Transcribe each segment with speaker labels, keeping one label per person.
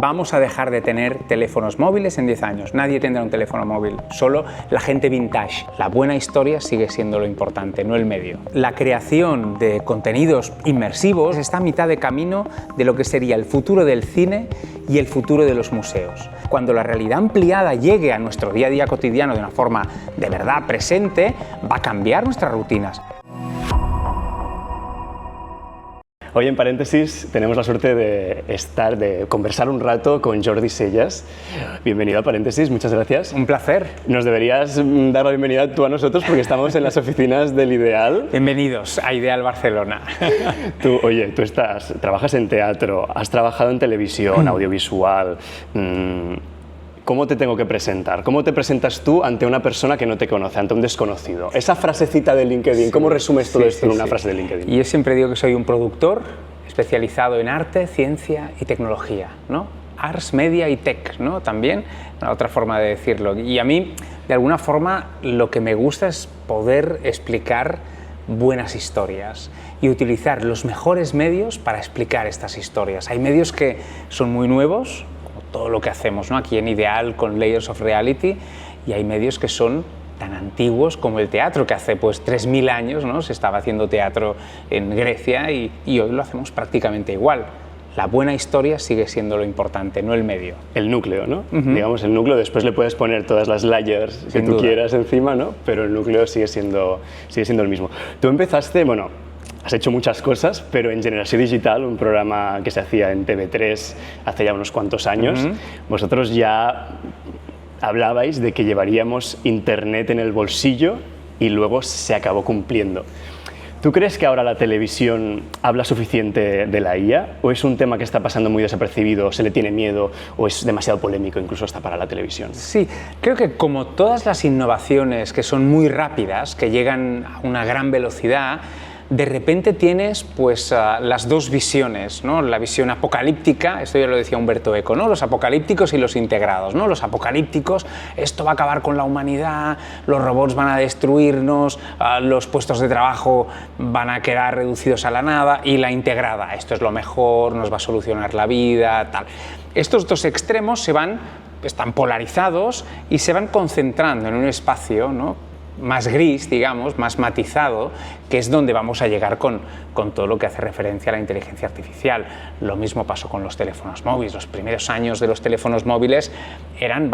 Speaker 1: Vamos a dejar de tener teléfonos móviles en 10 años. Nadie tendrá un teléfono móvil, solo la gente vintage. La buena historia sigue siendo lo importante, no el medio. La creación de contenidos inmersivos está a mitad de camino de lo que sería el futuro del cine y el futuro de los museos. Cuando la realidad ampliada llegue a nuestro día a día cotidiano de una forma de verdad presente, va a cambiar nuestras rutinas.
Speaker 2: Hoy en Paréntesis tenemos la suerte de conversar un rato con Jordi Sellas. Bienvenido a Paréntesis, muchas gracias.
Speaker 1: Un placer.
Speaker 2: Nos deberías dar la bienvenida tú a nosotros porque estamos en las oficinas del Ideal.
Speaker 1: Bienvenidos a Ideal Barcelona.
Speaker 2: Tú trabajas en teatro, has trabajado en televisión, audiovisual. ¿Cómo te tengo que presentar? ¿Cómo te presentas tú ante una persona que no te conoce, ante un desconocido? Esa frasecita de LinkedIn, ¿cómo resumes todo esto en una frase de LinkedIn?
Speaker 1: Y yo siempre digo que soy un productor especializado en arte, ciencia y tecnología, ¿no? Arts, media y tech, ¿no? También, otra forma de decirlo. Y a mí, de alguna forma, lo que me gusta es poder explicar buenas historias y utilizar los mejores medios para explicar estas historias. Hay medios que son muy nuevos, todo lo que hacemos, ¿no? Aquí en Ideal con Layers of Reality, y hay medios que son tan antiguos como el teatro, que hace pues 3000 años, ¿no? Se estaba haciendo teatro en Grecia y hoy lo hacemos prácticamente igual. La buena historia sigue siendo lo importante, no el medio. El núcleo, ¿no? Digamos, el núcleo, después le puedes poner todas las layers que tú quieras encima, ¿no? Pero el núcleo sigue siendo el mismo. Tú empezaste, has hecho muchas cosas, pero en Generació Digital, un programa que se hacía en TV3 hace ya unos cuantos años, vosotros ya hablabais de que llevaríamos Internet en el bolsillo y luego se acabó cumpliendo. ¿Tú crees que ahora la televisión habla suficiente de la IA o es un tema que está pasando muy desapercibido, se le tiene miedo o es demasiado polémico incluso hasta para la televisión? Sí, creo que como todas las innovaciones que son muy rápidas, que llegan a una gran velocidad, de repente tienes pues las dos visiones, ¿no? La visión apocalíptica, esto ya lo decía Humberto Eco, ¿no? Los apocalípticos y los integrados, ¿no? Los apocalípticos, esto va a acabar con la humanidad, los robots van a destruirnos, los puestos de trabajo van a quedar reducidos a la nada, y la integrada, esto es lo mejor, nos va a solucionar la vida, tal. Estos dos extremos están polarizados y se van concentrando en un espacio, ¿no? Más gris, digamos, más matizado, que es donde vamos a llegar con todo lo que hace referencia a la inteligencia artificial. Lo mismo pasó con los teléfonos móviles. Los primeros años de los teléfonos móviles eran,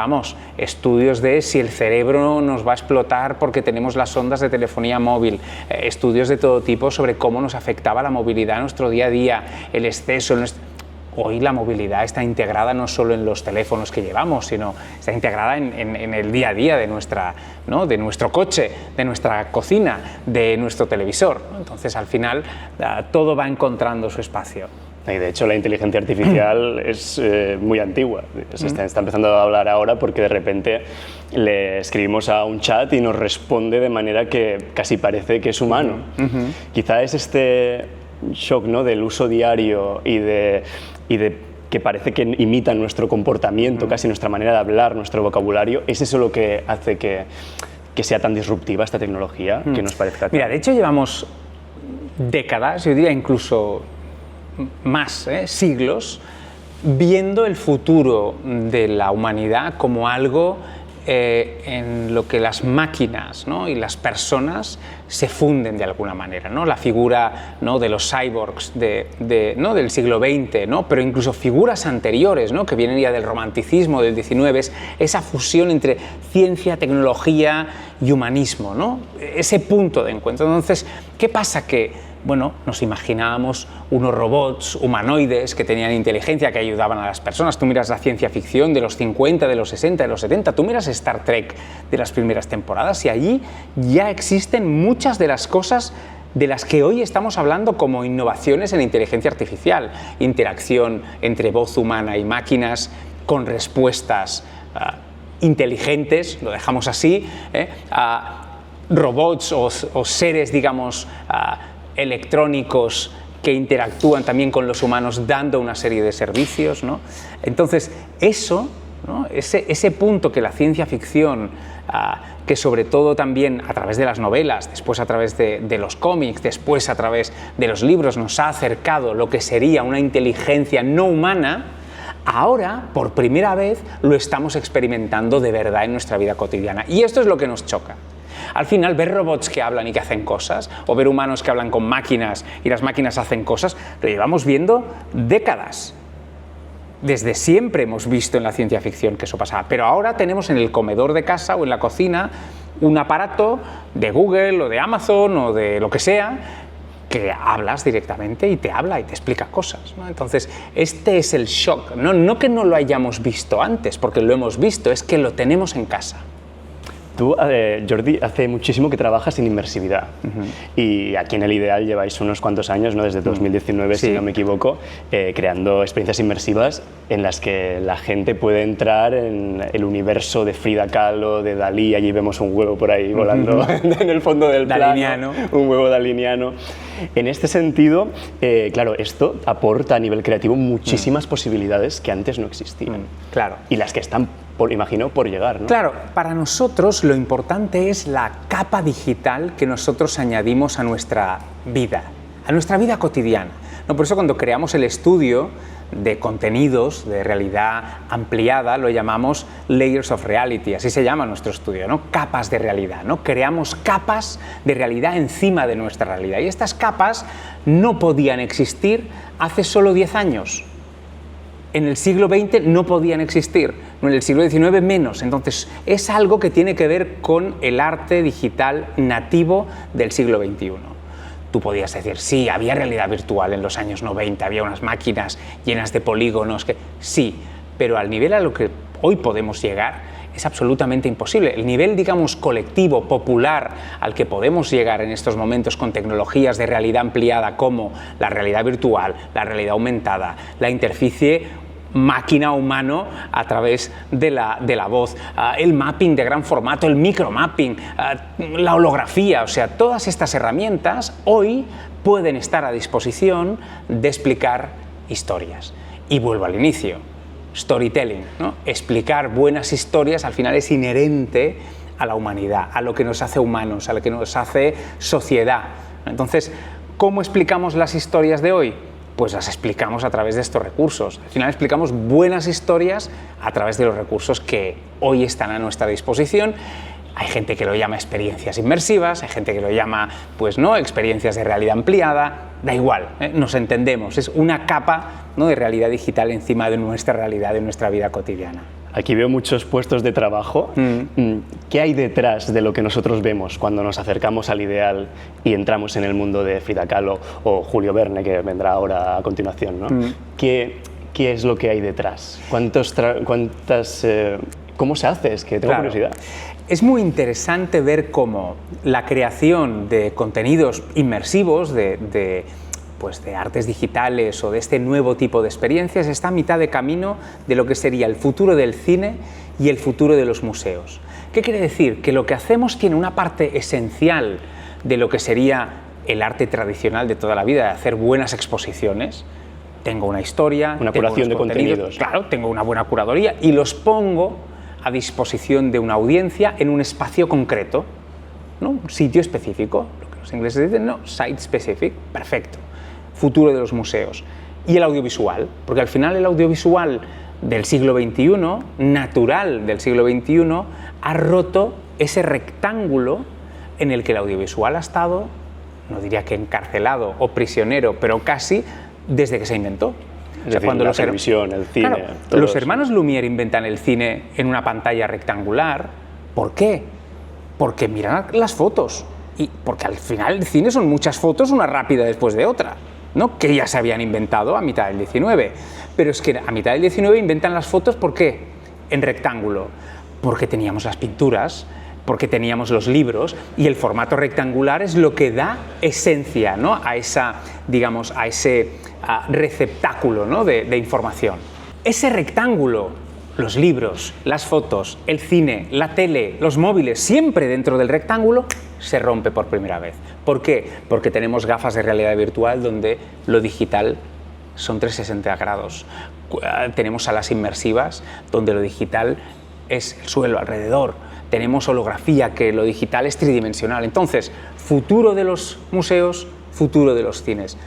Speaker 1: estudios de si el cerebro nos va a explotar porque tenemos las ondas de telefonía móvil, estudios de todo tipo sobre cómo nos afectaba la movilidad en nuestro día a día, el exceso. Hoy la movilidad está integrada no solo en los teléfonos que llevamos, sino está integrada en el día a día de nuestro coche, de nuestra cocina, de nuestro televisor. Entonces, al final, todo va encontrando su espacio.
Speaker 2: Y de hecho, la inteligencia artificial es muy antigua. Se está empezando a hablar ahora porque de repente le escribimos a un chat y nos responde de manera que casi parece que es humano. Quizá es este shock, ¿no? Del uso diario y de que parece que imitan nuestro comportamiento, casi nuestra manera de hablar, nuestro vocabulario. ¿Es eso lo que hace que sea tan disruptiva esta tecnología, que nos parezca?
Speaker 1: Mira, de hecho llevamos décadas, yo diría incluso más, siglos, viendo el futuro de la humanidad como algo en lo que las máquinas, ¿no? Y las personas se funden de alguna manera, ¿no? La figura, ¿no? De los cyborgs ¿no? Del siglo XX, ¿no? Pero incluso figuras anteriores, ¿no? Que vienen ya del romanticismo del XIX, es esa fusión entre ciencia, tecnología y humanismo, ¿no? Ese punto de encuentro. Entonces, ¿qué pasa? Que nos imaginábamos unos robots humanoides que tenían inteligencia, que ayudaban a las personas. Tú miras la ciencia ficción de los 50, de los 60, de los 70, tú miras Star Trek de las primeras temporadas y allí ya existen muchas de las cosas de las que hoy estamos hablando como innovaciones en inteligencia artificial. Interacción entre voz humana y máquinas con respuestas inteligentes, lo dejamos así, robots o seres, digamos, electrónicos que interactúan también con los humanos dando una serie de servicios, ¿no? Entonces, eso, ¿no? Ese punto que la ciencia ficción, que sobre todo también a través de las novelas, después a través de los cómics, después a través de los libros, nos ha acercado lo que sería una inteligencia no humana, Ahora, por primera vez, lo estamos experimentando de verdad en nuestra vida cotidiana. Y esto es lo que nos choca. Al final, ver robots que hablan y que hacen cosas, o ver humanos que hablan con máquinas y las máquinas hacen cosas, lo llevamos viendo décadas. Desde siempre hemos visto en la ciencia ficción que eso pasaba, pero ahora tenemos en el comedor de casa o en la cocina un aparato de Google o de Amazon o de lo que sea, que hablas directamente y te habla y te explica cosas, ¿no? Entonces, este es el shock, no que no lo hayamos visto antes, porque lo hemos visto, es que lo tenemos en casa.
Speaker 2: Tú, Jordi, hace muchísimo que trabajas en inmersividad y aquí en El Ideal lleváis unos cuantos años, ¿no? Desde 2019,
Speaker 1: sí,
Speaker 2: si no me equivoco, creando experiencias inmersivas en las que la gente puede entrar en el universo de Frida Kahlo, de Dalí. Allí vemos un huevo por ahí volando en el fondo del
Speaker 1: daliniano.
Speaker 2: plano, un huevo daliniano. En este sentido, claro, esto aporta a nivel creativo muchísimas posibilidades que antes no existían.
Speaker 1: Claro.
Speaker 2: Y las que están, imagino, por llegar, ¿no?
Speaker 1: Claro, para nosotros lo importante es la capa digital que nosotros añadimos a nuestra vida cotidiana. ¿No? Por eso cuando creamos el estudio de contenidos de realidad ampliada lo llamamos Layers of Reality, así se llama nuestro estudio, ¿no? Capas de realidad, ¿no? Creamos capas de realidad encima de nuestra realidad y estas capas no podían existir hace solo 10 años. En el siglo XX no podían existir, en el siglo XIX menos. Entonces, es algo que tiene que ver con el arte digital nativo del siglo XXI. Tú podías decir, sí, había realidad virtual en los años 90, había unas máquinas llenas de polígonos, sí, pero al nivel a lo que hoy podemos llegar es absolutamente imposible. El nivel, digamos, colectivo, popular, al que podemos llegar en estos momentos con tecnologías de realidad ampliada como la realidad virtual, la realidad aumentada, la interficie máquina-humano a través de la voz, el mapping de gran formato, el micromapping, la holografía, o sea, todas estas herramientas hoy pueden estar a disposición de explicar historias. Y vuelvo al inicio, storytelling, ¿no? Explicar buenas historias al final es inherente a la humanidad, a lo que nos hace humanos, a lo que nos hace sociedad. Entonces, ¿cómo explicamos las historias de hoy? Pues las explicamos a través de estos recursos. Al final explicamos buenas historias a través de los recursos que hoy están a nuestra disposición. Hay gente que lo llama experiencias inmersivas, hay gente que lo llama, pues no, experiencias de realidad ampliada, da igual, nos entendemos, es una capa, ¿no?, de realidad digital encima de nuestra realidad, de nuestra vida cotidiana.
Speaker 2: Aquí veo muchos puestos de trabajo. ¿Qué hay detrás de lo que nosotros vemos cuando nos acercamos al Ideal y entramos en el mundo de Frida Kahlo o Julio Verne, que vendrá ahora a continuación, ¿no? ¿Qué es lo que hay detrás? ¿Cómo se hace? Es que tengo curiosidad.
Speaker 1: Es muy interesante ver cómo la creación de contenidos inmersivos, de artes digitales o de este nuevo tipo de experiencias está a mitad de camino de lo que sería el futuro del cine y el futuro de los museos. ¿Qué quiere decir? Que lo que hacemos tiene una parte esencial de lo que sería el arte tradicional de toda la vida, de hacer buenas exposiciones. Tengo una historia,
Speaker 2: una curación de contenidos.
Speaker 1: Claro, tengo una buena curaduría y los pongo a disposición de una audiencia en un espacio concreto, ¿no? Un sitio específico, lo que los ingleses dicen, no, site specific, perfecto. Futuro de los museos. Y el audiovisual, porque al final el audiovisual del siglo XXI, natural del siglo XXI, ha roto ese rectángulo en el que el audiovisual ha estado, no diría que encarcelado o prisionero, pero casi desde que se inventó.
Speaker 2: Es decir, cuando la televisión, el cine...
Speaker 1: Claro, los hermanos Lumière inventan el cine en una pantalla rectangular. ¿Por qué? Porque miran las fotos. Y porque al final el cine son muchas fotos, una rápida después de otra, ¿no? Que ya se habían inventado a mitad del 19. Pero es que a mitad del 19 inventan las fotos, ¿por qué? En rectángulo. Porque teníamos las pinturas, porque teníamos los libros, y el formato rectangular es lo que da esencia, ¿no?, a esa, digamos, a ese receptáculo, ¿no?, de información. Ese rectángulo, los libros, las fotos, el cine, la tele, los móviles, siempre dentro del rectángulo, se rompe por primera vez. ¿Por qué? Porque tenemos gafas de realidad virtual donde lo digital son 360 grados. Tenemos salas inmersivas donde lo digital es el suelo alrededor. Tenemos holografía, que lo digital es tridimensional. Entonces, futuro de los museos, futuro de los cines.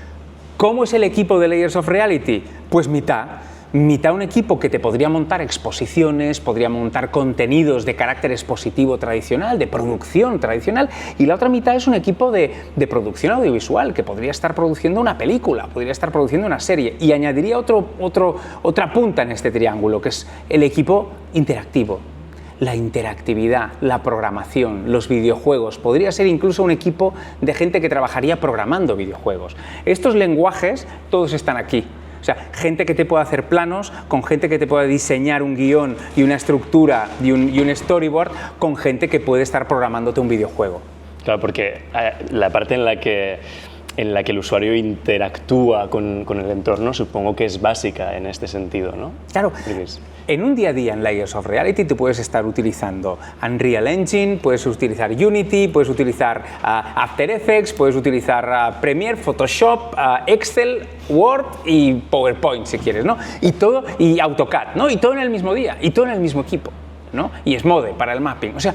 Speaker 1: ¿Cómo es el equipo de Layers of Reality? Pues mitad. mitad un equipo que te podría montar exposiciones, podría montar contenidos de carácter expositivo tradicional, de producción tradicional, y la otra mitad es un equipo de producción audiovisual que podría estar produciendo una película, podría estar produciendo una serie, y añadiría otra punta en este triángulo, que es el equipo interactivo. La interactividad, la programación, los videojuegos, podría ser incluso un equipo de gente que trabajaría programando videojuegos. Estos lenguajes todos están aquí. O sea, gente que te pueda hacer planos, con gente que te pueda diseñar un guión y una estructura y un storyboard, con gente que puede estar programándote un videojuego.
Speaker 2: Claro, porque la parte en la que el usuario interactúa con el entorno, supongo que es básica en este sentido, ¿no?
Speaker 1: Claro. En un día a día en Layers of Reality tú puedes estar utilizando Unreal Engine, puedes utilizar Unity, puedes utilizar After Effects, puedes utilizar Premiere, Photoshop, Excel, Word y PowerPoint si quieres, ¿no? Y AutoCAD, ¿no? Y todo en el mismo día, y todo en el mismo equipo, ¿no? Y Smode para el mapping. O sea,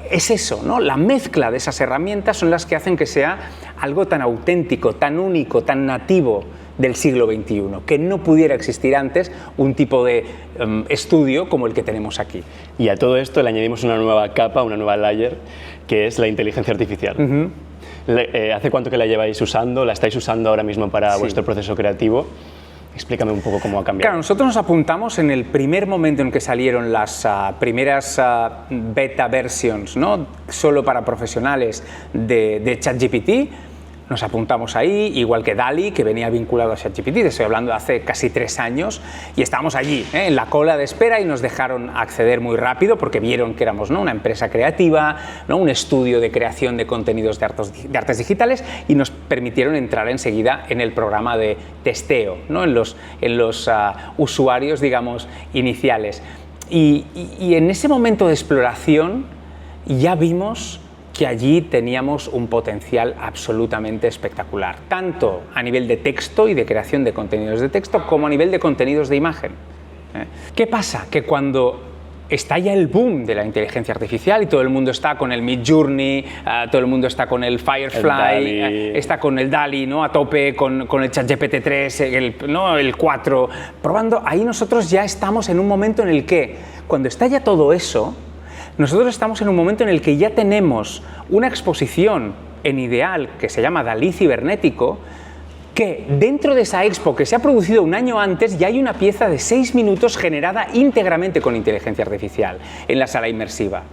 Speaker 1: es eso, ¿no? La mezcla de esas herramientas son las que hacen que sea algo tan auténtico, tan único, tan nativo del siglo XXI, que no pudiera existir antes un tipo de estudio como el que tenemos aquí.
Speaker 2: Y a todo esto le añadimos una nueva capa, una nueva layer, que es la inteligencia artificial. ¿Hace cuánto que la lleváis usando? ¿La estáis usando ahora mismo para vuestro proceso creativo? Explícame un poco cómo ha cambiado.
Speaker 1: Claro, nosotros nos apuntamos en el primer momento en que salieron las primeras beta versions, ¿no? Solo para profesionales de ChatGPT. Nos apuntamos ahí, igual que DALL-E, que venía vinculado a ChatGPT, te estoy hablando de hace casi 3 años, y estábamos allí, en la cola de espera, y nos dejaron acceder muy rápido porque vieron que éramos, ¿no?, una empresa creativa, ¿no?, un estudio de creación de contenidos de artes digitales, y nos permitieron entrar enseguida en el programa de testeo, ¿no?, en los usuarios, digamos, iniciales. Y en ese momento de exploración ya vimos que allí teníamos un potencial absolutamente espectacular, tanto a nivel de texto y de creación de contenidos de texto, como a nivel de contenidos de imagen. ¿Qué pasa? Que cuando estalla el boom de la inteligencia artificial y todo el mundo está con el Midjourney, todo el mundo está con el Firefly, está con el DALL-E, ¿no?, a tope, con el ChatGPT 3, el 4, probando, ahí nosotros ya estamos en un momento en el que, cuando estalla todo eso, nosotros estamos en un momento en el que ya tenemos una exposición en Ideal que se llama DALL-E Cibernético, que dentro de esa expo que se ha producido un año antes ya hay una pieza de 6 minutos generada íntegramente con inteligencia artificial en la sala inmersiva,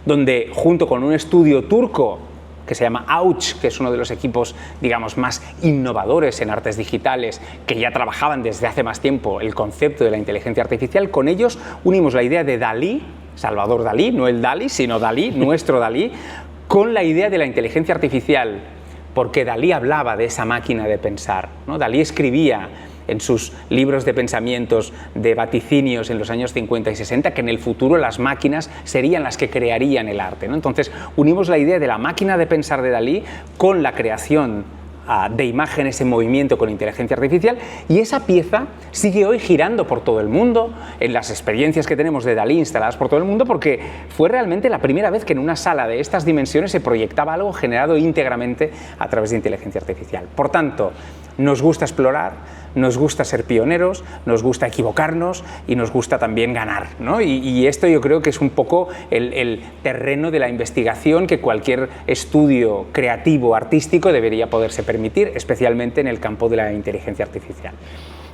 Speaker 1: donde junto con un estudio turco que se llama Ouch, que es uno de los equipos, digamos, más innovadores en artes digitales, que ya trabajaban desde hace más tiempo el concepto de la inteligencia artificial, con ellos unimos la idea de DALL-E, Salvador Dalí, no el DALL-E, sino DALL-E, nuestro DALL-E, con la idea de la inteligencia artificial, porque Dalí hablaba de esa máquina de pensar, ¿no? Dalí escribía en sus libros de pensamientos, de vaticinios en los años 50 y 60, que en el futuro las máquinas serían las que crearían el arte, ¿no? Entonces unimos la idea de la máquina de pensar de Dalí con la creación de imágenes en movimiento con inteligencia artificial, y esa pieza sigue hoy girando por todo el mundo, en las experiencias que tenemos de Dalí instaladas por todo el mundo, porque fue realmente la primera vez que en una sala de estas dimensiones se proyectaba algo generado íntegramente a través de inteligencia artificial. Por tanto, nos gusta explorar, nos gusta ser pioneros, nos gusta equivocarnos y nos gusta también ganar, ¿no? Y esto yo creo que es un poco el terreno de la investigación que cualquier estudio creativo, artístico, debería poderse permitir, especialmente en el campo de la inteligencia artificial.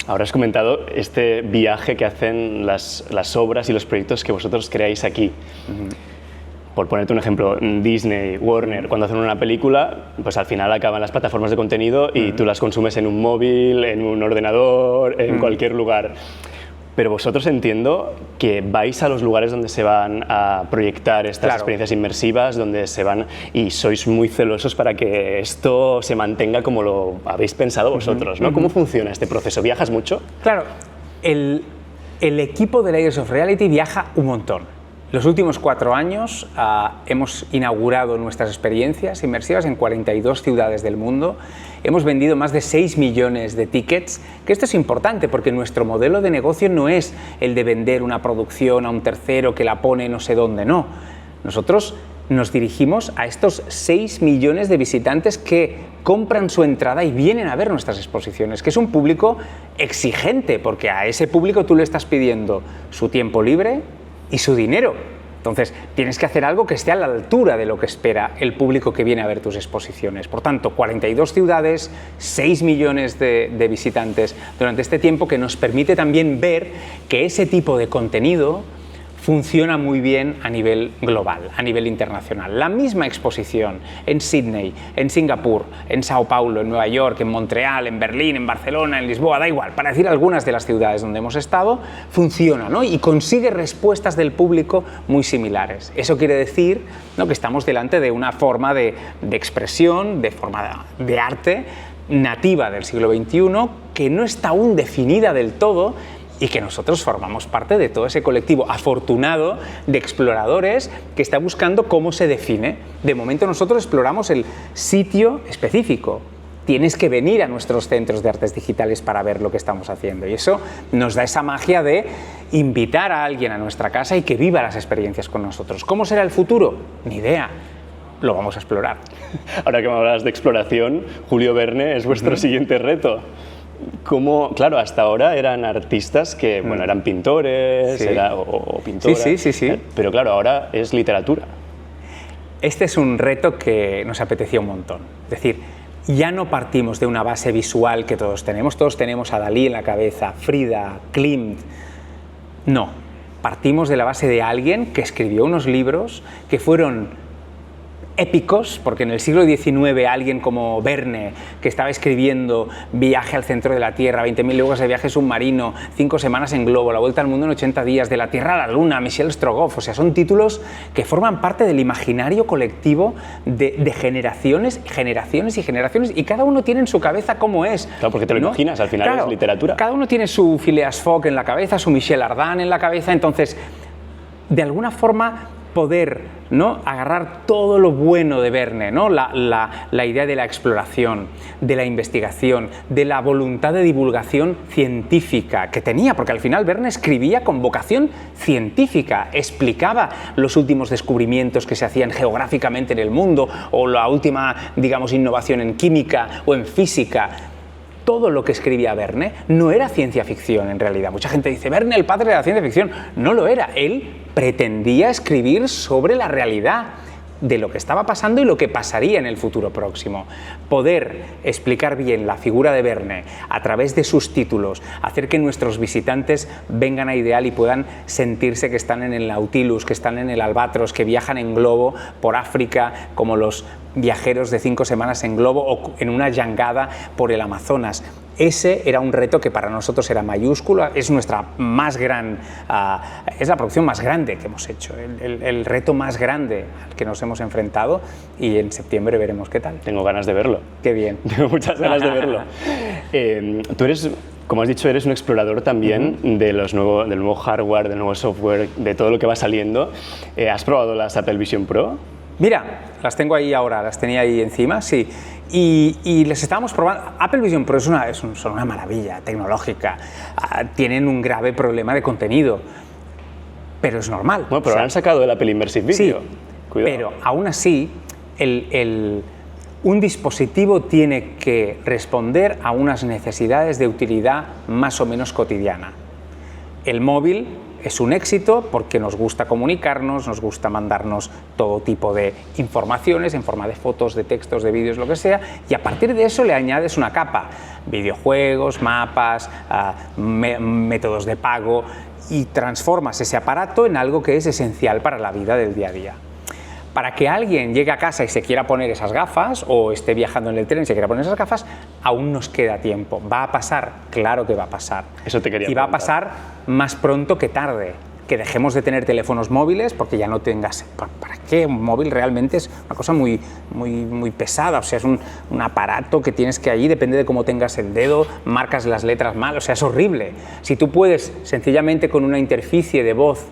Speaker 2: Ahora has comentado este viaje que hacen las obras y los proyectos que vosotros creáis aquí. Por ponerte un ejemplo, Disney, Warner, cuando hacen una película, pues al final acaban las plataformas de contenido y tú las consumes en un móvil, en un ordenador, en cualquier lugar. Pero vosotros entiendo que vais a los lugares donde se van a proyectar estas experiencias inmersivas, donde se van, y sois muy celosos para que esto se mantenga como lo habéis pensado vosotros, ¿no? ¿Cómo funciona este proceso? ¿Viajas mucho?
Speaker 1: Claro, el equipo de Layers of Reality viaja un montón. Los últimos 4 años hemos inaugurado nuestras experiencias inmersivas en 42 ciudades del mundo. Hemos vendido más de 6 millones de tickets, que esto es importante porque nuestro modelo de negocio no es el de vender una producción a un tercero que la pone no sé dónde, no. Nosotros nos dirigimos a estos 6 millones de visitantes que compran su entrada y vienen a ver nuestras exposiciones, que es un público exigente, porque a ese público tú le estás pidiendo su tiempo libre y su dinero. Entonces, tienes que hacer algo que esté a la altura de lo que espera el público que viene a ver tus exposiciones. Por tanto, 42 ciudades, 6 millones de visitantes durante este tiempo, que nos permite también ver que ese tipo de contenido funciona muy bien a nivel global, a nivel internacional. La misma exposición en Sydney, en Singapur, en Sao Paulo, en Nueva York, en Montreal, en Berlín, en Barcelona, en Lisboa, da igual, para decir algunas de las ciudades donde hemos estado, funciona, ¿no? Y consigue respuestas del público muy similares. Eso quiere decir, ¿no?, que estamos delante de una forma de expresión, de forma de arte nativa del siglo XXI, que no está aún definida del todo, y que nosotros formamos parte de todo ese colectivo afortunado de exploradores que está buscando cómo se define. De momento nosotros exploramos el sitio específico. Tienes que venir a nuestros centros de artes digitales para ver lo que estamos haciendo, y eso nos da esa magia de invitar a alguien a nuestra casa y que viva las experiencias con nosotros. ¿Cómo será el futuro? Ni idea. Lo vamos a explorar.
Speaker 2: Ahora que me hablas de exploración, Julio Verne es vuestro siguiente reto. Como, claro, hasta ahora eran artistas que, bueno, eran pintores,
Speaker 1: sí,
Speaker 2: o pintoras,
Speaker 1: sí.
Speaker 2: Pero claro, ahora es literatura.
Speaker 1: Este es un reto que nos apetecía un montón. Es decir, ya no partimos de una base visual que todos tenemos a Dalí en la cabeza, Frida, Klimt. No, partimos de la base de alguien que escribió unos libros que fueron épicos, porque en el siglo XIX alguien como Verne, que estaba escribiendo Viaje al centro de la Tierra, 20.000 leguas de viaje submarino, 5 semanas en globo, La vuelta al mundo en 80 días, De la Tierra a la Luna, Michel Strogoff, o sea, son títulos que forman parte del imaginario colectivo de generaciones y generaciones, y cada uno tiene en su cabeza cómo es.
Speaker 2: Claro, porque te lo imaginas, al final es literatura.
Speaker 1: Cada uno tiene su Phileas Fogg en la cabeza, su Michel Ardan en la cabeza, entonces, de alguna forma, poder, ¿no?, agarrar todo lo bueno de Verne, ¿no?, la idea de la exploración, de la investigación, de la voluntad de divulgación científica que tenía, porque al final Verne escribía con vocación científica, explicaba los últimos descubrimientos que se hacían geográficamente en el mundo, o la última, digamos, innovación en química o en física. Todo lo que escribía Verne no era ciencia ficción en realidad. Mucha gente dice, Verne, el padre de la ciencia ficción. No lo era. Él pretendía escribir sobre la realidad de lo que estaba pasando y lo que pasaría en el futuro próximo. Poder explicar bien la figura de Verne a través de sus títulos, hacer que nuestros visitantes vengan a Ideal y puedan sentirse que están en el Nautilus, que están en el Albatros, que viajan en globo por África, como los viajeros de 5 semanas en globo, o en una jangada por el Amazonas. Ese era un reto que para nosotros era mayúsculo, es nuestra más gran, es la producción más grande que hemos hecho, el reto más grande al que nos hemos enfrentado, y en septiembre veremos qué tal.
Speaker 2: Tengo ganas de verlo.
Speaker 1: Qué bien.
Speaker 2: Tengo muchas ganas de verlo. Tú eres, como has dicho, eres un explorador también del nuevo hardware, del nuevo software, de todo lo que va saliendo. ¿Has probado las Apple Vision Pro?
Speaker 1: Mira, las tengo ahí ahora, las tenía ahí encima, sí. Y les estábamos probando. Apple Vision Pro son una maravilla tecnológica. Tienen un grave problema de contenido, pero es normal.
Speaker 2: Bueno, pero han sacado el Apple Immersive Video.
Speaker 1: Sí,
Speaker 2: cuidado.
Speaker 1: Pero aún así, un dispositivo tiene que responder a unas necesidades de utilidad más o menos cotidiana. El móvil es un éxito porque nos gusta comunicarnos, nos gusta mandarnos todo tipo de informaciones en forma de fotos, de textos, de vídeos, lo que sea, y a partir de eso le añades una capa, videojuegos, mapas, métodos de pago, y transformas ese aparato en algo que es esencial para la vida del día a día. Para que alguien llegue a casa y se quiera poner esas gafas, o esté viajando en el tren y se quiera poner esas gafas, aún nos queda tiempo. ¿Va a pasar? Claro que va a pasar.
Speaker 2: Eso te quería
Speaker 1: Y va a
Speaker 2: preguntar.
Speaker 1: pasar más pronto que tarde. Que dejemos de tener teléfonos móviles, porque ya no tengas... ¿Para qué? Un móvil realmente es una cosa muy pesada, o sea, es un aparato que tienes que allí, depende de cómo tengas el dedo, marcas las letras mal, o sea, es horrible. Si tú puedes sencillamente con una interficie de voz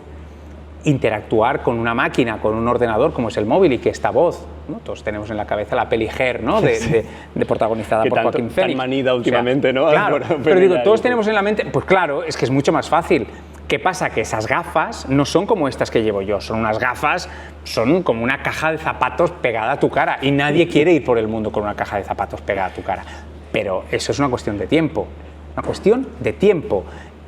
Speaker 1: interactuar con una máquina, con un ordenador como es el móvil, y que esta voz, ¿no? Todos tenemos en la cabeza la peli Her, ¿no? de protagonizada por Joaquín Phoenix.
Speaker 2: Tan manida últimamente, ¿no?
Speaker 1: Claro, pero digo, todos tenemos en la mente, pues claro, es que es mucho más fácil ¿Qué pasa? Que esas gafas no son como estas que llevo yo, son unas gafas, son como una caja de zapatos pegada a tu cara y nadie quiere ir por el mundo con una caja de zapatos pegada a tu cara. Pero eso es una cuestión de tiempo,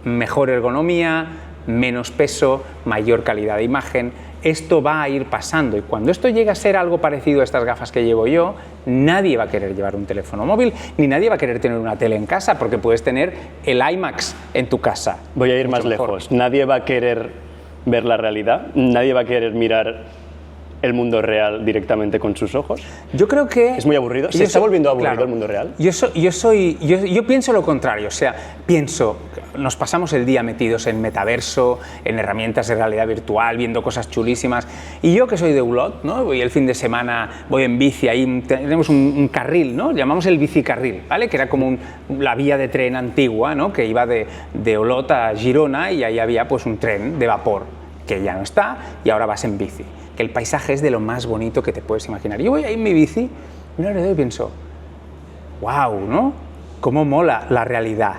Speaker 1: Mejor ergonomía, menos peso, mayor calidad de imagen. Esto va a ir pasando y cuando esto llegue a ser algo parecido a estas gafas que llevo yo, nadie va a querer llevar un teléfono móvil ni nadie va a querer tener una tele en casa porque puedes tener el IMAX en tu casa.
Speaker 2: Voy a ir más lejos. Nadie va a querer ver la realidad, nadie va a querer mirar el mundo real directamente con sus ojos.
Speaker 1: Yo creo que...
Speaker 2: ¿Es muy aburrido? ¿Se está volviendo aburrido el mundo real?
Speaker 1: Yo pienso lo contrario, o sea, nos pasamos el día metidos en metaverso, en herramientas de realidad virtual, viendo cosas chulísimas, y yo que soy de Olot, ¿no? Voy el fin de semana, voy en bici, ahí tenemos un carril, ¿no? Llamamos el bicicarril, ¿vale? Que era como la vía de tren antigua, ¿no? Que iba de Olot a Girona y ahí había pues un tren de vapor, que ya no está, y ahora vas en bici. Que el paisaje es de lo más bonito que te puedes imaginar. Yo voy ahí en mi bici y pienso, wow, ¿no? Cómo mola la realidad,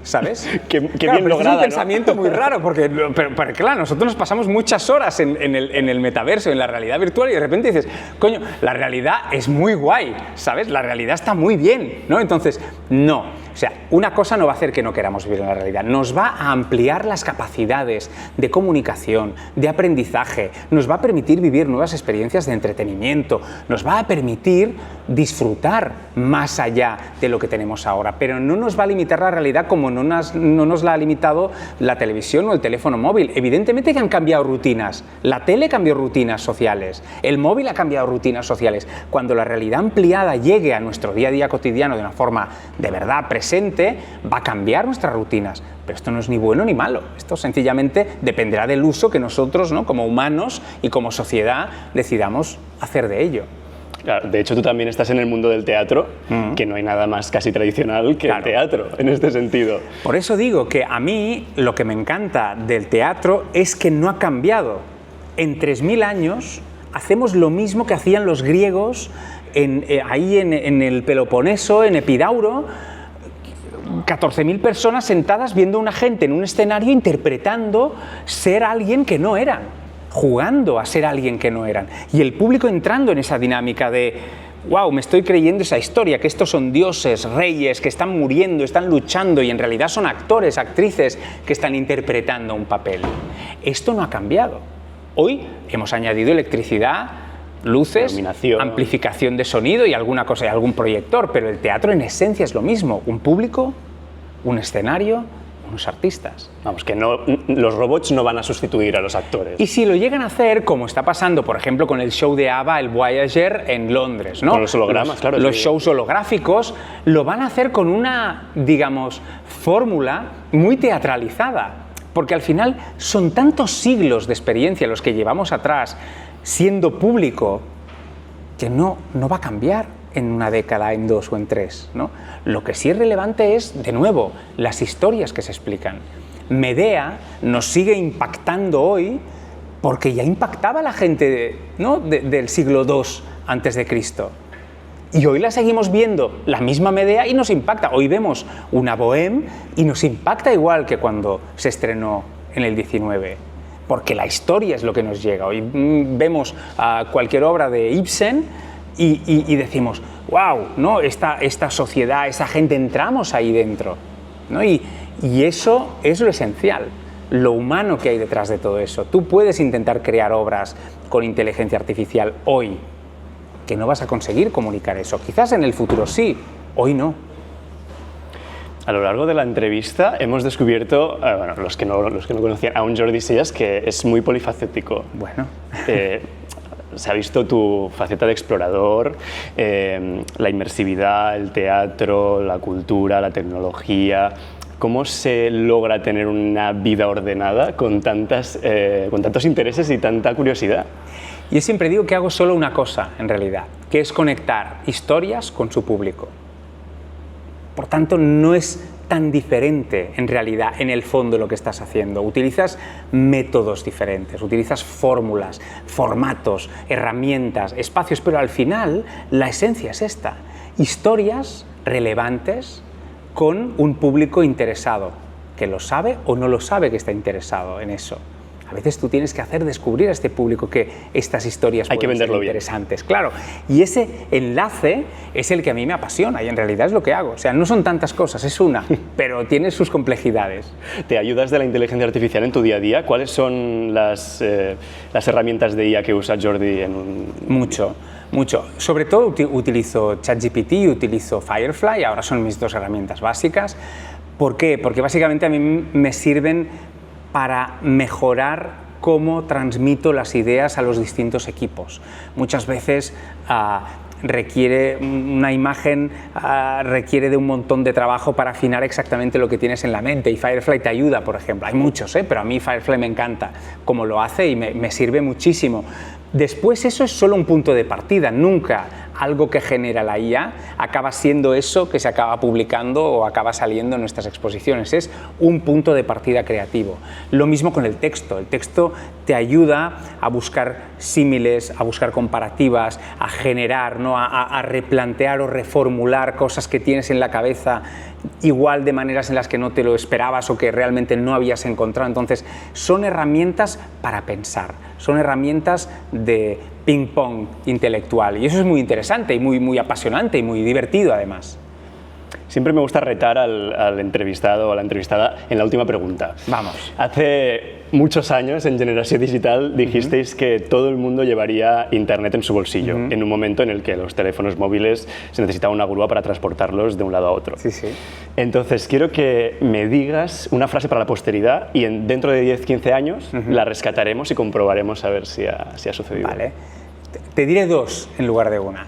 Speaker 1: ¿sabes?
Speaker 2: Qué
Speaker 1: claro,
Speaker 2: bien lograda,
Speaker 1: es un pensamiento muy raro, porque pero claro, nosotros nos pasamos muchas horas en el metaverso, en la realidad virtual, y de repente dices, coño, la realidad es muy guay, ¿sabes? La realidad está muy bien, ¿no? Entonces, no. O sea, una cosa no va a hacer que no queramos vivir en la realidad, nos va a ampliar las capacidades de comunicación, de aprendizaje, nos va a permitir vivir nuevas experiencias de entretenimiento, nos va a permitir disfrutar más allá de lo que tenemos ahora, pero no nos va a limitar la realidad como no nos la ha limitado la televisión o el teléfono móvil. Evidentemente que han cambiado rutinas, la tele cambió rutinas sociales, el móvil ha cambiado rutinas sociales. Cuando la realidad ampliada llegue a nuestro día a día cotidiano de una forma de verdad presente, va a cambiar nuestras rutinas, pero esto no es ni bueno ni malo, esto sencillamente dependerá del uso que nosotros, ¿no? Como humanos y como sociedad decidamos hacer de ello.
Speaker 2: Claro, de hecho, tú también estás en el mundo del teatro, que no hay nada más casi tradicional que el teatro, en este sentido.
Speaker 1: Por eso digo que a mí lo que me encanta del teatro es que no ha cambiado. En 3000 años hacemos lo mismo que hacían los griegos ahí en el Peloponeso, en Epidauro, 14.000 personas sentadas viendo a una gente en un escenario interpretando ser alguien que no eran, jugando a ser alguien que no eran. Y el público entrando en esa dinámica de, wow, me estoy creyendo esa historia, que estos son dioses, reyes, que están muriendo, están luchando y en realidad son actores, actrices que están interpretando un papel. Esto no ha cambiado. Hoy hemos añadido electricidad, luces, amplificación de sonido y alguna cosa, y algún proyector, pero el teatro en esencia es lo mismo, un público, un escenario, unos artistas.
Speaker 2: Vamos, que no, los robots no van a sustituir a los actores.
Speaker 1: Y si lo llegan a hacer, como está pasando, por ejemplo, con el show de ABBA, el Voyager, en Londres, ¿no?
Speaker 2: Con los hologramas, claro.
Speaker 1: Los shows holográficos, lo van a hacer con una, digamos, fórmula muy teatralizada, porque al final son tantos siglos de experiencia los que llevamos atrás, siendo público, que no va a cambiar en una década, en 2 o en 3, ¿no? Lo que sí es relevante es, de nuevo, las historias que se explican. Medea nos sigue impactando hoy porque ya impactaba a la gente, ¿no? del siglo II antes de Cristo. Y hoy la seguimos viendo, la misma Medea, y nos impacta. Hoy vemos una Bohème y nos impacta igual que cuando se estrenó en el 19. Porque la historia es lo que nos llega. Hoy vemos cualquier obra de Ibsen y decimos, wow, ¿no? esta sociedad, esa gente, entramos ahí dentro, ¿no? Y eso es lo esencial, lo humano que hay detrás de todo eso. Tú puedes intentar crear obras con inteligencia artificial hoy, que no vas a conseguir comunicar eso. Quizás en el futuro sí, hoy no.
Speaker 2: A lo largo de la entrevista hemos descubierto, bueno, los que no conocían, a un Jordi Sellas que es muy polifacético.
Speaker 1: Bueno.
Speaker 2: Se ha visto tu faceta de explorador, la inmersividad, el teatro, la cultura, la tecnología. ¿Cómo se logra tener una vida ordenada con tantos intereses y tanta curiosidad?
Speaker 1: Yo siempre digo que hago solo una cosa, en realidad, que es conectar historias con su público. Por tanto, no es tan diferente, en realidad, en el fondo lo que estás haciendo. Utilizas métodos diferentes, utilizas fórmulas, formatos, herramientas, espacios, pero al final la esencia es esta. Historias relevantes con un público interesado que lo sabe o no lo sabe que está interesado en eso. A veces tú tienes que hacer descubrir a este público que estas historias pueden ser interesantes. Claro, y ese enlace es el que a mí me apasiona y en realidad es lo que hago. O sea, no son tantas cosas, es una, pero tiene sus complejidades.
Speaker 2: ¿Te ayudas de la inteligencia artificial en tu día a día? ¿Cuáles son las herramientas de IA que usa Jordi en un...
Speaker 1: Mucho. Sobre todo utilizo ChatGPT y utilizo Firefly, ahora son mis dos herramientas básicas. ¿Por qué? Porque básicamente a mí me sirven para mejorar cómo transmito las ideas a los distintos equipos. Muchas veces requiere una imagen, requiere de un montón de trabajo para afinar exactamente lo que tienes en la mente, y Firefly te ayuda, por ejemplo. Hay muchos, pero a mí Firefly me encanta cómo lo hace y me sirve muchísimo. Después eso es solo un punto de partida, nunca algo que genera la IA acaba siendo eso que se acaba publicando o acaba saliendo en nuestras exposiciones, es un punto de partida creativo. Lo mismo con el texto te ayuda a buscar símiles, a buscar comparativas, a generar, ¿no? a replantear o reformular cosas que tienes en la cabeza igual de maneras en las que no te lo esperabas o que realmente no habías encontrado. Entonces son herramientas para pensar, son herramientas de ping-pong intelectual y eso es muy interesante y muy apasionante y muy divertido además.
Speaker 2: Siempre me gusta retar al entrevistado o a la entrevistada en la última pregunta.
Speaker 1: Vamos.
Speaker 2: Hace muchos años en Generació Digital dijisteis que todo el mundo llevaría internet en su bolsillo, en un momento en el que los teléfonos móviles se necesitaba una grúa para transportarlos de un lado a otro.
Speaker 1: Sí, sí.
Speaker 2: Entonces quiero que me digas una frase para la posteridad y dentro de 10-15 años la rescataremos y comprobaremos a ver si ha sucedido.
Speaker 1: Vale. Te diré dos en lugar de una.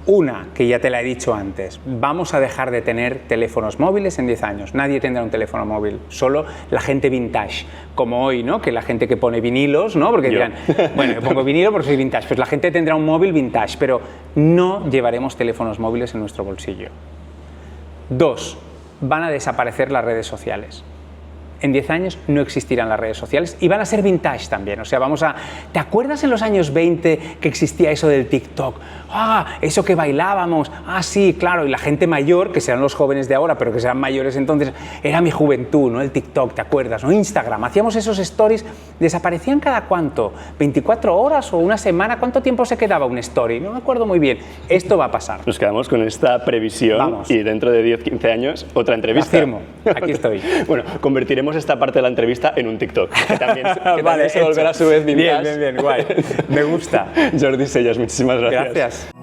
Speaker 1: Una, que ya te la he dicho antes, vamos a dejar de tener teléfonos móviles en 10 años. Nadie tendrá un teléfono móvil, solo la gente vintage, como hoy, ¿no? Que la gente que pone vinilos, ¿no? Porque dirán, bueno, yo pongo vinilo porque soy vintage, pues la gente tendrá un móvil vintage, pero no llevaremos teléfonos móviles en nuestro bolsillo. Dos, van a desaparecer las redes sociales. En 10 años no existirán las redes sociales y van a ser vintage también, o sea, ¿te acuerdas en los años 20 que existía eso del TikTok? Eso que bailábamos, sí, claro, y la gente mayor, que serán los jóvenes de ahora, pero que serán mayores entonces, era mi juventud, ¿no? El TikTok, ¿te acuerdas? ¿No? Instagram, hacíamos esos stories, ¿desaparecían cada cuánto? ¿24 horas o una semana? ¿Cuánto tiempo se quedaba un story? No me acuerdo muy bien. Esto va a pasar.
Speaker 2: Nos quedamos con esta previsión y dentro de 10-15 años otra entrevista.
Speaker 1: Afirmo, aquí estoy.
Speaker 2: Bueno, convertiremos esta parte de la entrevista en un TikTok, que también se volverá a su vez vintage.
Speaker 1: Bien, guay. Me gusta.
Speaker 2: Jordi Sellas, muchísimas gracias.
Speaker 1: Gracias.